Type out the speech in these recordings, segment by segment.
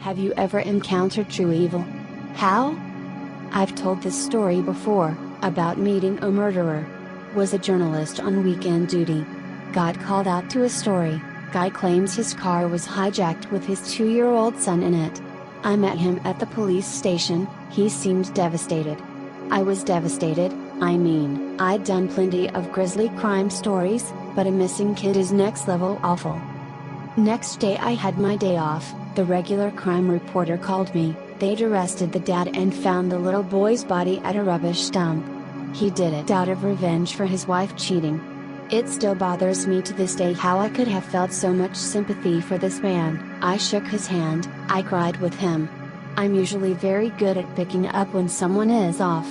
Have you ever encountered true evil? How? I've told this story before, about meeting a murderer. Was a journalist on weekend duty. Got called out to a story. Guy claims his car was hijacked with his 2-year-old son in it. I met him at the police station. He seemed devastated. I was devastated. I mean, I'd done plenty of grisly crime stories, but a missing kid is next level awful. Next day I had my day off. The regular crime reporter called me. They'd arrested the dad and found the little boy's body at a rubbish dump. He did it out of revenge for his wife cheating. It still bothers me to this day how I could have felt so much sympathy for this man. I shook his hand, I cried with him. I'm usually very good at picking up when someone is off.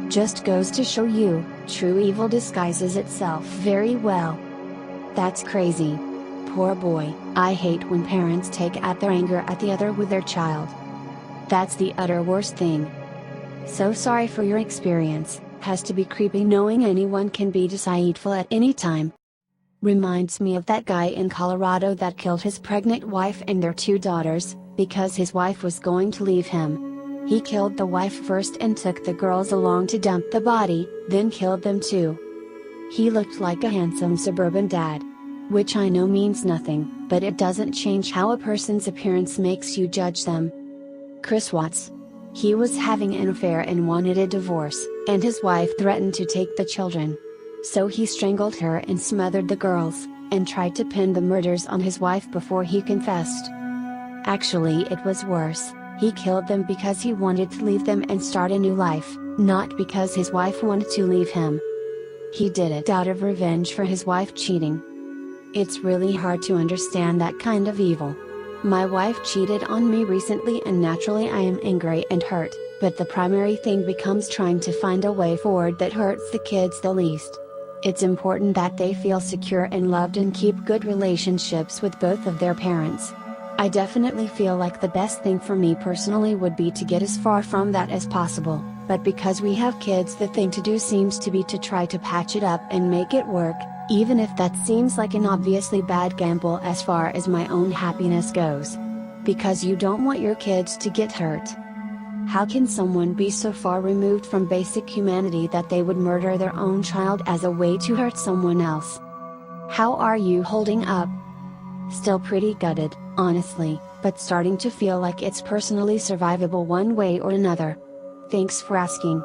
Just goes to show you, true evil disguises itself very well. That's crazy. Poor boy. I hate when parents take out their anger at the other with their child. That's the utter worst thing. So sorry for your experience. Has to be creepy knowing anyone can be deceitful at any time. Reminds me of that guy in Colorado that killed his pregnant wife and their 2 daughters, because his wife was going to leave him. He killed the wife first and took the girls along to dump the body, then killed them too. He looked like a handsome suburban dad. Which I know means nothing, but it doesn't change how a person's appearance makes you judge them. Chris Watts. He was having an affair and wanted a divorce, and his wife threatened to take the children. So he strangled her and smothered the girls, and tried to pin the murders on his wife before he confessed. Actually, it was worse. He killed them because he wanted to leave them and start a new life, not because his wife wanted to leave him. He did it out of revenge for his wife cheating. It's really hard to understand that kind of evil. My wife cheated on me recently and naturally I am angry and hurt, but the primary thing becomes trying to find a way forward that hurts the kids the least. It's important that they feel secure and loved and keep good relationships with both of their parents. I definitely feel like the best thing for me personally would be to get as far from that as possible, but because we have kids, the thing to do seems to be to try to patch it up and make it work, even if that seems like an obviously bad gamble as far as my own happiness goes. Because you don't want your kids to get hurt. How can someone be so far removed from basic humanity that they would murder their own child as a way to hurt someone else? How are you holding up? Still pretty gutted, honestly, but starting to feel like it's personally survivable one way or another. Thanks for asking.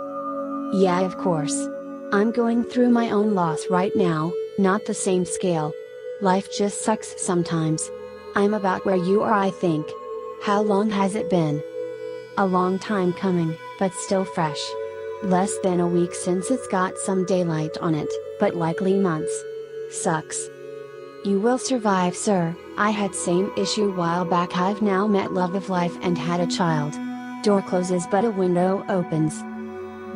Yeah, of course. I'm going through my own loss right now, not the same scale. Life just sucks sometimes. I'm about where you are, I think. How long has it been? A long time coming, but still fresh. Less than a week since it's got some daylight on it, but likely months. Sucks. You will survive, sir. I had same issue while back. I've now met love of life and had a child. Door closes but a window opens.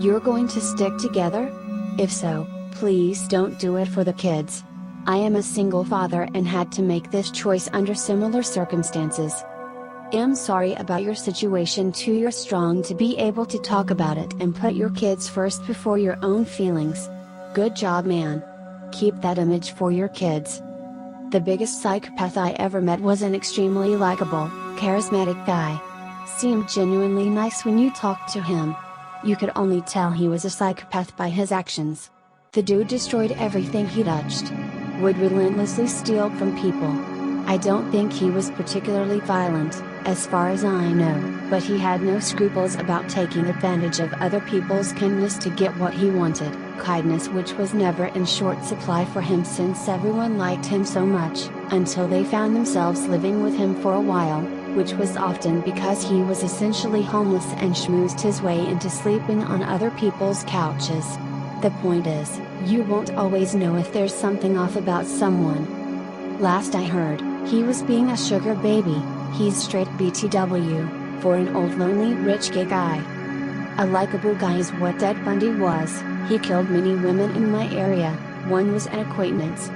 You're going to stick together? If so, please don't do it for the kids. I am a single father and had to make this choice under similar circumstances. I'm sorry about your situation too. You're strong to be able to talk about it and put your kids first before your own feelings. Good job, man. Keep that image for your kids. The biggest psychopath I ever met was an extremely likable, charismatic guy. Seemed genuinely nice when you talked to him. You could only tell he was a psychopath by his actions. The dude destroyed everything he touched. Would relentlessly steal from people. I don't think he was particularly violent, as far as I know, but he had no scruples about taking advantage of other people's kindness to get what he wanted, kindness which was never in short supply for him since everyone liked him so much, until they found themselves living with him for a while, which was often because he was essentially homeless and schmoozed his way into sleeping on other people's couches. The point is, you won't always know if there's something off about someone. Last I heard, he was being a sugar baby. He's straight BTW, for an old lonely rich gay guy. A likable guy is what Ted Bundy was. He killed many women in my area, one was an acquaintance.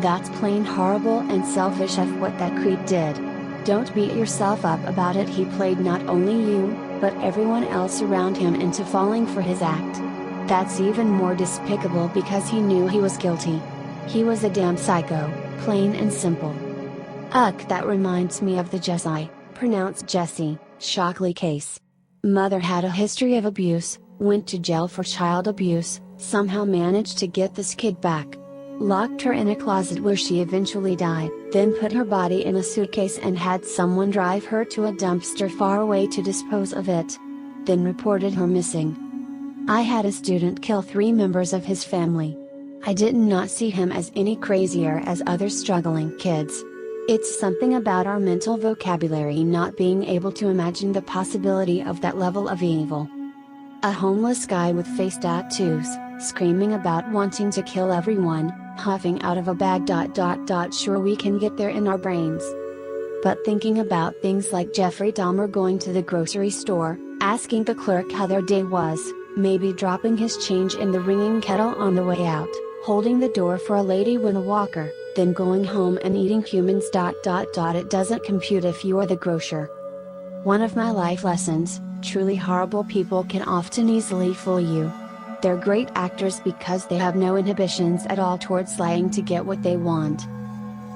That's plain horrible and selfish of what that creep did. Don't beat yourself up about it. He played not only you, but everyone else around him into falling for his act. That's even more despicable because he knew he was guilty. He was a damn psycho, plain and simple. That reminds me of the Jedi pronounced Jessie, Shockley case. Mother had a history of abuse, went to jail for child abuse, somehow managed to get this kid back. Locked her in a closet where she eventually died, then put her body in a suitcase and had someone drive her to a dumpster far away to dispose of it. Then reported her missing. I had a student kill 3 members of his family. I did not see him as any crazier as other struggling kids. It's something about our mental vocabulary not being able to imagine the possibility of that level of evil. A homeless guy with face tattoos, screaming about wanting to kill everyone, huffing out of a bag. Sure, we can get there in our brains. But thinking about things like Jeffrey Dahmer going to the grocery store, asking the clerk how their day was, maybe dropping his change in the ringing kettle on the way out, holding the door for a lady with a walker, then going home and eating humans. It doesn't compute if you are the grocer. One of my life lessons: truly horrible people can often easily fool you. They're great actors because they have no inhibitions at all towards lying to get what they want.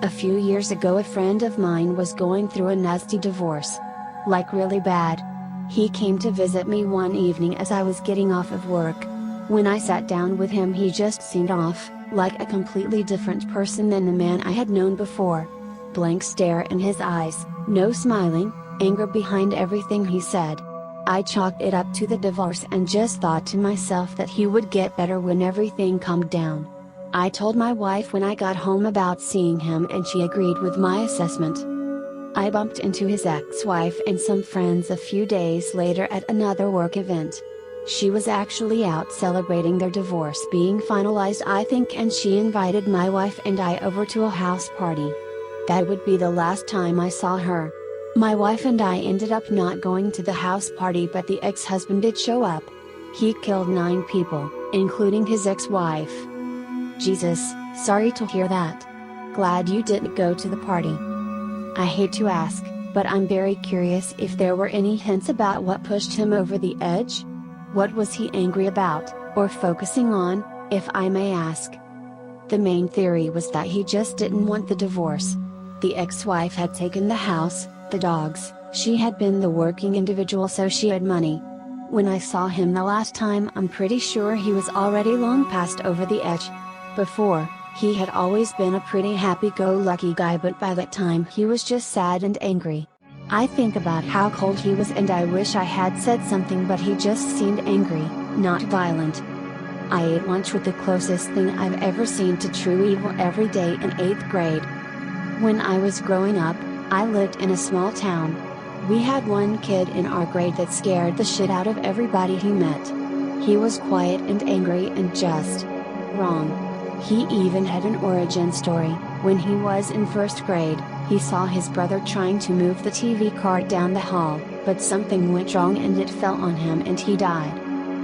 A few years ago, a friend of mine was going through a nasty divorce. Like really bad. He came to visit me one evening as I was getting off of work. When I sat down with him, he just seemed off, like a completely different person than the man I had known before. Blank stare in his eyes, no smiling, anger behind everything he said. I chalked it up to the divorce and just thought to myself that he would get better when everything calmed down. I told my wife when I got home about seeing him and she agreed with my assessment. I bumped into his ex-wife and some friends a few days later at another work event. She was actually out celebrating their divorce being finalized, I think, and she invited my wife and I over to a house party. That would be the last time I saw her. My wife and I ended up not going to the house party, but the ex-husband did show up. He killed 9 people, including his ex-wife. Jesus, sorry to hear that. Glad you didn't go to the party. I hate to ask, but I'm very curious if there were any hints about what pushed him over the edge? What was he angry about, or focusing on, if I may ask? The main theory was that he just didn't want the divorce. The ex-wife had taken the house, the dogs, she had been the working individual, so she had money. When I saw him the last time, I'm pretty sure he was already long past over the edge. Before, he had always been a pretty happy-go-lucky guy, but by that time he was just sad and angry. I think about how cold he was and I wish I had said something, but he just seemed angry, not violent. I ate lunch with the closest thing I've ever seen to true evil every day in 8th grade. When I was growing up, I lived in a small town. We had one kid in our grade that scared the shit out of everybody he met. He was quiet and angry and just wrong. He even had an origin story. When he was in 1st grade, he saw his brother trying to move the TV cart down the hall, but something went wrong and it fell on him and he died.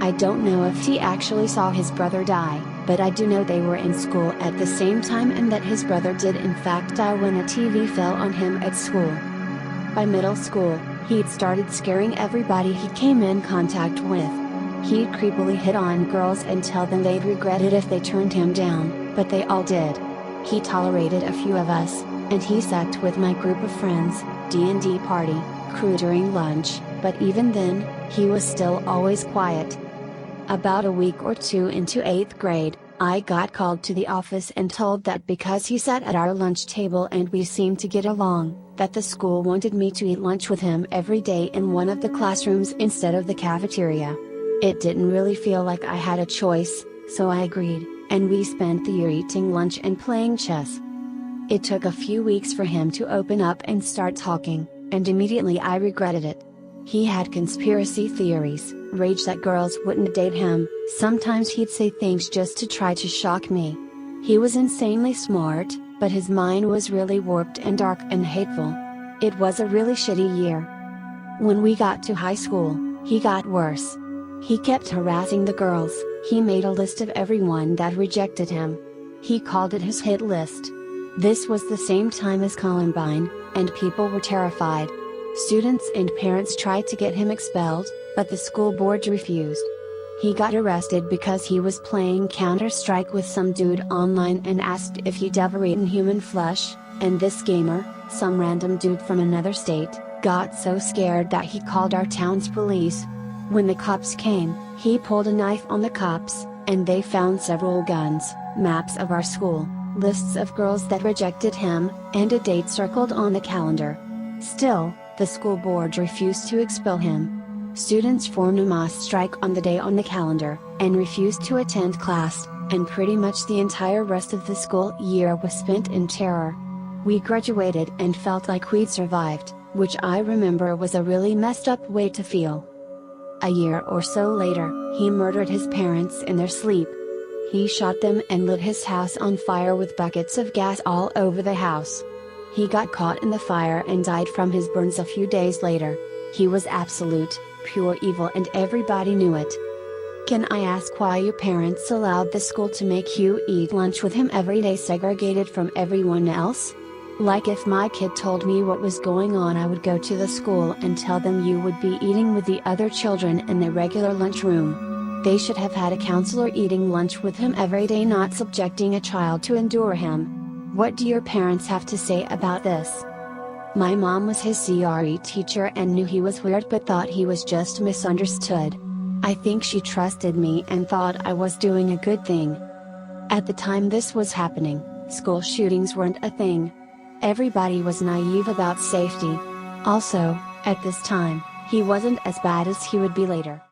I don't know if he actually saw his brother die, but I do know they were in school at the same time and that his brother did in fact die when a TV fell on him at school. By middle school, he'd started scaring everybody he came in contact with. He'd creepily hit on girls and tell them they'd regret it if they turned him down, but they all did. He tolerated a few of us, and he sat with my group of friends, D&D party, crew during lunch, but even then, he was still always quiet. About a week or 2 into 8th grade, I got called to the office and told that because he sat at our lunch table and we seemed to get along, that the school wanted me to eat lunch with him every day in one of the classrooms instead of the cafeteria. It didn't really feel like I had a choice, so I agreed, and we spent the year eating lunch and playing chess. It took a few weeks for him to open up and start talking, and immediately I regretted it. He had conspiracy theories, rage that girls wouldn't date him, sometimes he'd say things just to try to shock me. He was insanely smart, but his mind was really warped and dark and hateful. It was a really shitty year. When we got to high school, he got worse. He kept harassing the girls. He made a list of everyone that rejected him. He called it his hit list. This was the same time as Columbine, and people were terrified. Students and parents tried to get him expelled, but the school board refused. He got arrested because he was playing Counter-Strike with some dude online and asked if he'd ever eaten human flesh, and this gamer, some random dude from another state, got so scared that he called our town's police. When the cops came, he pulled a knife on the cops, and they found several guns, maps of our school, lists of girls that rejected him, and a date circled on the calendar. Still, the school board refused to expel him. Students formed a mass strike on the day on the calendar, and refused to attend class, and pretty much the entire rest of the school year was spent in terror. We graduated and felt like we'd survived, which I remember was a really messed up way to feel. A year or so later, he murdered his parents in their sleep. He shot them and lit his house on fire with buckets of gas all over the house. He got caught in the fire and died from his burns a few days later. He was absolute, pure evil and everybody knew it. Can I ask why your parents allowed the school to make you eat lunch with him every day segregated from everyone else? Like if my kid told me what was going on, I would go to the school and tell them you would be eating with the other children in the regular lunchroom. They should have had a counselor eating lunch with him every day, not subjecting a child to endure him. What do your parents have to say about this? My mom was his CRE teacher and knew he was weird but thought he was just misunderstood. I think she trusted me and thought I was doing a good thing. At the time this was happening, school shootings weren't a thing. Everybody was naive about safety. Also, at this time, he wasn't as bad as he would be later.